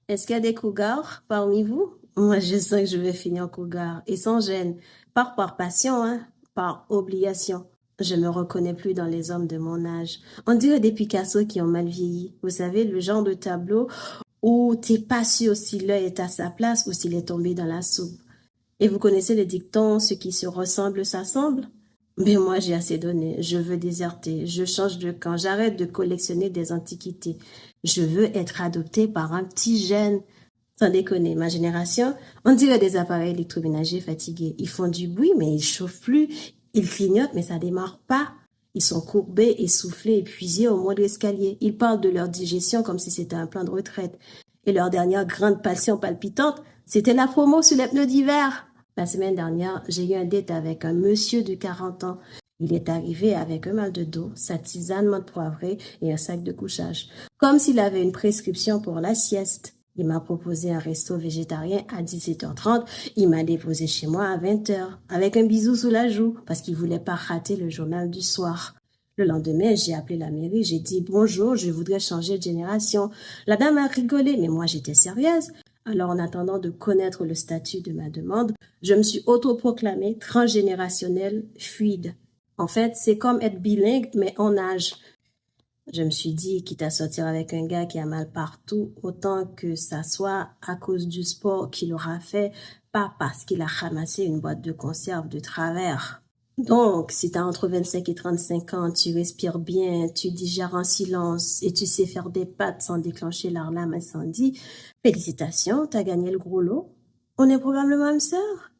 Est-ce qu'il y a des cougars parmi vous? Moi, je sens que je vais finir cougar et sans gêne. Pas par passion, hein, par obligation. Je me reconnais plus dans les hommes de mon âge. On dirait des Picasso qui ont mal vieilli. Vous savez, le genre de tableau où t'es pas sûr si l'œil est à sa place ou s'il est tombé dans la soupe. Et vous connaissez le dicton, ceux qui se ressemblent s'assemblent? Mais moi, j'ai assez donné. Je veux déserter. Je change de camp. J'arrête de collectionner des antiquités. Je veux être adopté par un petit jeune. Sans déconner, ma génération, on dirait des appareils électroménagers fatigués. Ils font du bruit, mais ils chauffent plus. Ils clignotent, mais ça démarre pas. Ils sont courbés, essoufflés, épuisés au moindre escalier. Ils parlent de leur digestion comme si c'était un plan de retraite. Et leur dernière grande passion palpitante, c'était la promo sur les pneus d'hiver. La semaine dernière, j'ai eu un date avec un monsieur de 40 ans. Il est arrivé avec un mal de dos, sa tisane menthe poivrée et un sac de couchage. Comme s'il avait une prescription pour la sieste. Il m'a proposé un resto végétarien à 17h30. Il m'a déposé chez moi à 20h, avec un bisou sous la joue, parce qu'il voulait pas rater le journal du soir. Le lendemain, j'ai appelé la mairie, j'ai dit bonjour, je voudrais changer de génération. La dame a rigolé, mais moi j'étais sérieuse. Alors, en attendant de connaître le statut de ma demande, je me suis autoproclamée transgénérationnelle fluide. En fait, c'est comme être bilingue, mais en âge. Je me suis dit, quitte à sortir avec un gars qui a mal partout, autant que ça soit à cause du sport qu'il aura fait, pas parce qu'il a ramassé une boîte de conserve de travers. Donc, si t'as entre 25 et 35 ans, tu respires bien, tu digères en silence et tu sais faire des pâtes sans déclencher l'alarme incendie, félicitations, t'as gagné le gros lot. On est probablement âme sœur.